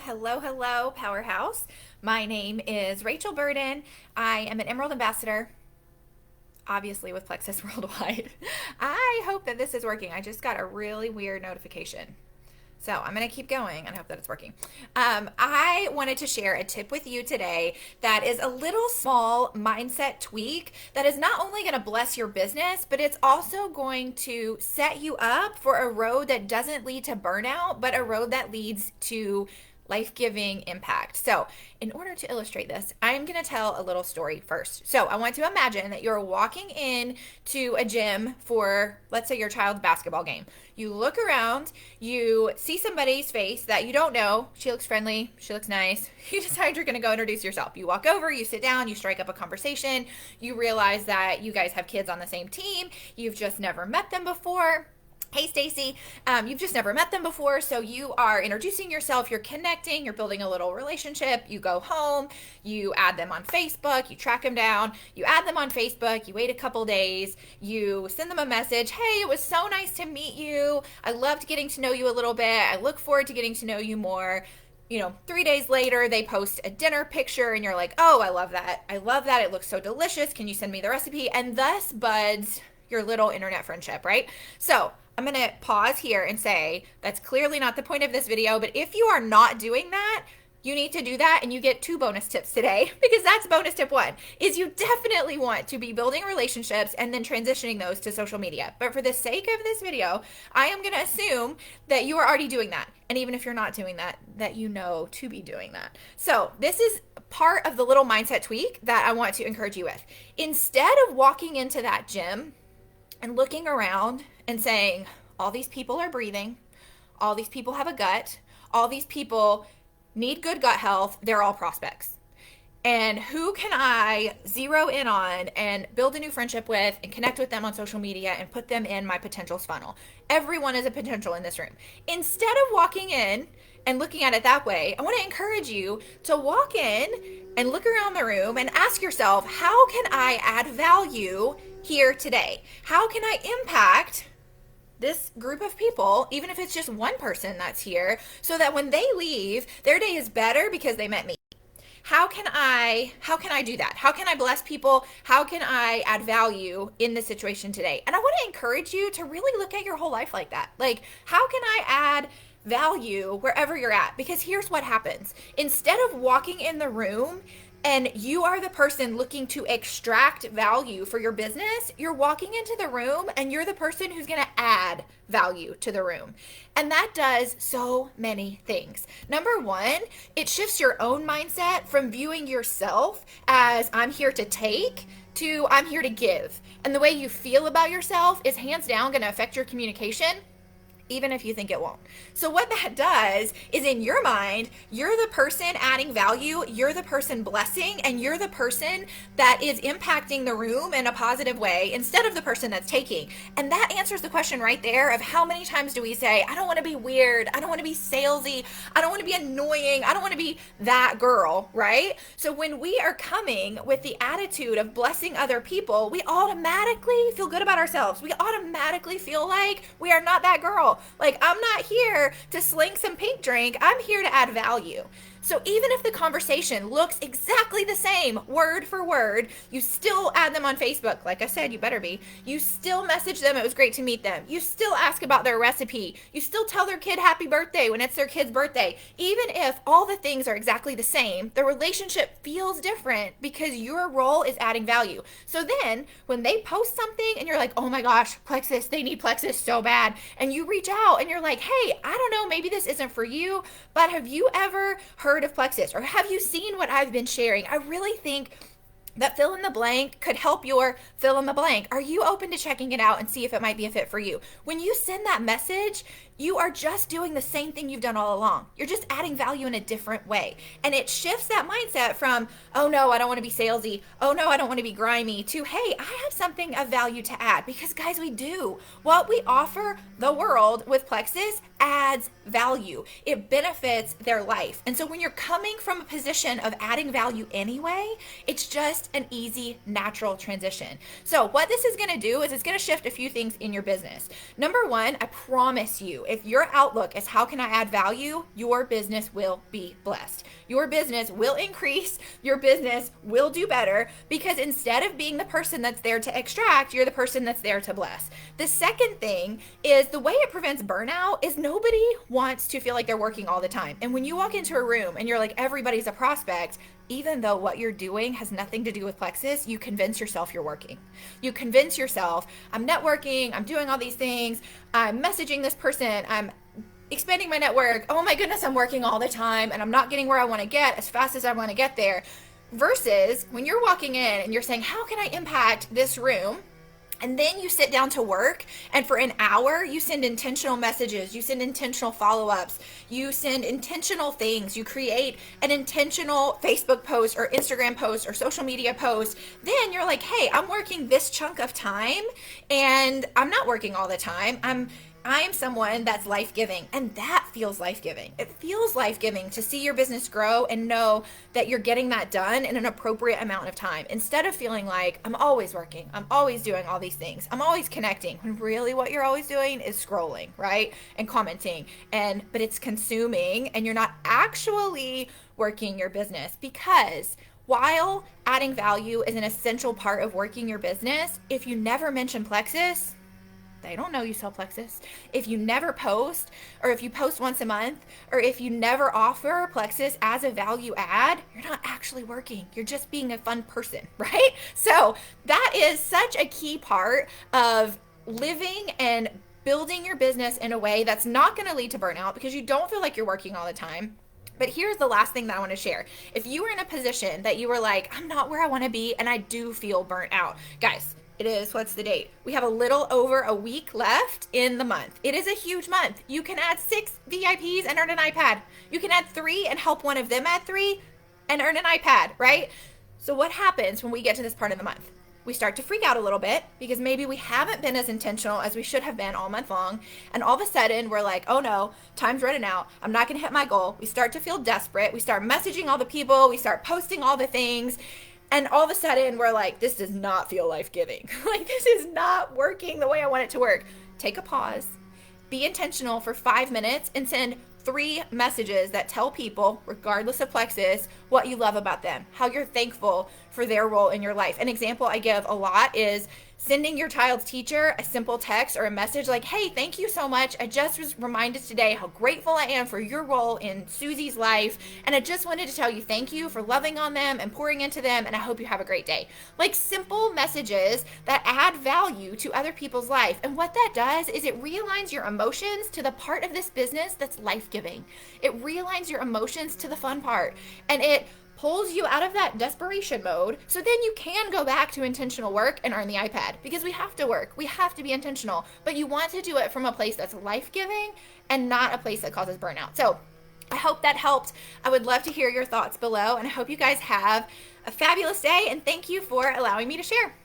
Hello, Powerhouse. My name is Rachel Burden. I am an Emerald Ambassador, obviously with Plexus Worldwide. I hope that this is working. I just got a really weird notification. So I'm going to keep going and hope that it's working. I wanted to share a tip with you today that is a little small mindset tweak that is not only going to bless your business, but it's also going to set you up for a road that doesn't lead to burnout, but a road that leads to life-giving impact. So in order to illustrate this, I'm going to tell a little story first. So I want to imagine that you're walking in to a gym for, let's say, your child's basketball game. You look around, you see somebody's face that you don't know. She looks friendly, she looks nice. You decide you're going to go introduce yourself. You walk over, you sit down, you strike up a conversation. You realize that you guys have kids on the same team. You've just never met them before. Hey, Stacy, you've just never met them before, so you are introducing yourself, you're connecting, you're building a little relationship, you go home, you add them on Facebook, you track them down, you add them on Facebook, you wait a couple days, you send them a message, hey, it was so nice to meet you, I loved getting to know you a little bit, I look forward to getting to know you more. 3 days later, they post a dinner picture and you're like, oh, I love that, it looks so delicious, can you send me the recipe? And thus buds your little internet friendship, right? So I'm going to pause here and say that's clearly not the point of this video, but if you are not doing that, you need to do that, and you get 2 bonus tips today, because that's bonus tip 1, is you definitely want to be building relationships and then transitioning those to social media. But for the sake of this video, I am going to assume that you are already doing that. And even if you're not doing that, that you know to be doing that. So this is part of the little mindset tweak that I want to encourage you with. Instead of walking into that gym and looking around and saying, all these people are breathing, all these people have a gut, all these people need good gut health, they're all prospects. And who can I zero in on and build a new friendship with and connect with them on social media and put them in my potentials funnel? Everyone is a potential in this room. Instead of walking in and looking at it that way, I want to encourage you to walk in and look around the room and ask yourself, how can I add value here today? How can I impact this group of people, even if it's just one person that's here, so that when they leave, their day is better because they met me? How can I do that? How can I bless people? How can I add value in this situation today? And I want to encourage you to really look at your whole life like that. Like, how can I add value wherever you're at? Because here's what happens. Instead of walking in the room and you are the person looking to extract value for your business, you're walking into the room and you're the person who's going to add value to the room. And that does so many things. Number 1, it shifts your own mindset from viewing yourself as I'm here to take to I'm here to give. And the way you feel about yourself is hands down going to affect your communication, even if you think it won't. So what that does is, in your mind, you're the person adding value, you're the person blessing, and you're the person that is impacting the room in a positive way instead of the person that's taking. And that answers the question right there of how many times do we say, I don't want to be weird, I don't want to be salesy, I don't want to be annoying, I don't want to be that girl, right? So when we are coming with the attitude of blessing other people, we automatically feel good about ourselves. We automatically feel like we are not that girl. Like, I'm not here to sling some pink drink. I'm here to add value. So even if the conversation looks exactly the same, word for word, you still add them on Facebook. Like I said, you better be. You still message them, it was great to meet them. You still ask about their recipe. You still tell their kid happy birthday when it's their kid's birthday. Even if all the things are exactly the same, the relationship feels different because your role is adding value. So then when they post something and you're like, oh my gosh, Plexus, they need Plexus so bad. And you reach out and you're like, hey, I don't know, maybe this isn't for you, but have you ever heard of Plexus, or have you seen what I've been sharing? I really think that fill in the blank could help your fill in the blank. Are you open to checking it out and see if it might be a fit for you? When you send that message, you are just doing the same thing you've done all along. You're just adding value in a different way. And it shifts that mindset from, oh no, I don't want to be salesy. Oh no, I don't want to be grimy, to, hey, I have something of value to add. Because guys, we do. What we offer the world with Plexus adds value. It benefits their life. And so when you're coming from a position of adding value anyway, it's just an easy, natural transition. So what this is going to do is it's going to shift a few things in your business. Number 1, I promise you, if your outlook is how can I add value, your business will be blessed. Your business will increase. Your business will do better because instead of being the person that's there to extract, you're the person that's there to bless. The second thing is the way it prevents burnout is nobody wants to feel like they're working all the time. And when you walk into a room and you're like, everybody's a prospect, even though what you're doing has nothing to do with Plexus, you convince yourself you're working. You convince yourself, I'm networking, I'm doing all these things, I'm messaging this person, I'm expanding my network. Oh my goodness, I'm working all the time and I'm not getting where I want to get as fast as I want to get there. Versus when you're walking in and you're saying, how can I impact this room? And then you sit down to work, and for an hour, you send intentional messages, you send intentional follow-ups, you send intentional things, you create an intentional Facebook post or Instagram post or social media post. Then you're like, hey, I'm working this chunk of time, and I'm not working all the time. I am someone that's life-giving, and that feels life-giving. It feels life-giving to see your business grow and know that you're getting that done in an appropriate amount of time instead of feeling like I'm always working, I'm always doing all these things, I'm always connecting, when really what you're always doing is scrolling, right? And commenting, but it's consuming, and you're not actually working your business. Because while adding value is an essential part of working your business, if you never mention Plexus, they don't know you sell Plexus. If you never post, or if you post once a month, or if you never offer Plexus as a value add, you're not actually working. You're just being a fun person, right? So that is such a key part of living and building your business in a way that's not going to lead to burnout because you don't feel like you're working all the time. But here's the last thing that I want to share. If you were in a position that you were like, I'm not where I want to be and I do feel burnt out, guys, it is, what's the date? We have a little over a week left in the month. It is a huge month. You can add 6 VIPs and earn an iPad. You can add 3 and help one of them add 3 and earn an iPad, right? So what happens when we get to this part of the month? We start to freak out a little bit because maybe we haven't been as intentional as we should have been all month long. And all of a sudden we're like, oh no, time's running out. I'm not going to hit my goal. We start to feel desperate. We start messaging all the people. We start posting all the things. And all of a sudden, we're like, this does not feel life-giving. Like, this is not working the way I want it to work. Take a pause. Be intentional for 5 minutes and send 3 messages that tell people, regardless of Plexus, what you love about them, how you're thankful for their role in your life. An example I give a lot is sending your child's teacher a simple text or a message like, hey, thank you so much. I just was reminded today how grateful I am for your role in Susie's life. And I just wanted to tell you thank you for loving on them and pouring into them. And I hope you have a great day. Like simple messages that add value to other people's life. And what that does is it realigns your emotions to the part of this business that's life-giving. It realigns your emotions to the fun part. And it pulls you out of that desperation mode so then you can go back to intentional work and earn the iPad, because we have to work, we have to be intentional, but you want to do it from a place that's life-giving and not a place that causes burnout. So I hope that helped. I would love to hear your thoughts below, and I hope you guys have a fabulous day, and thank you for allowing me to share.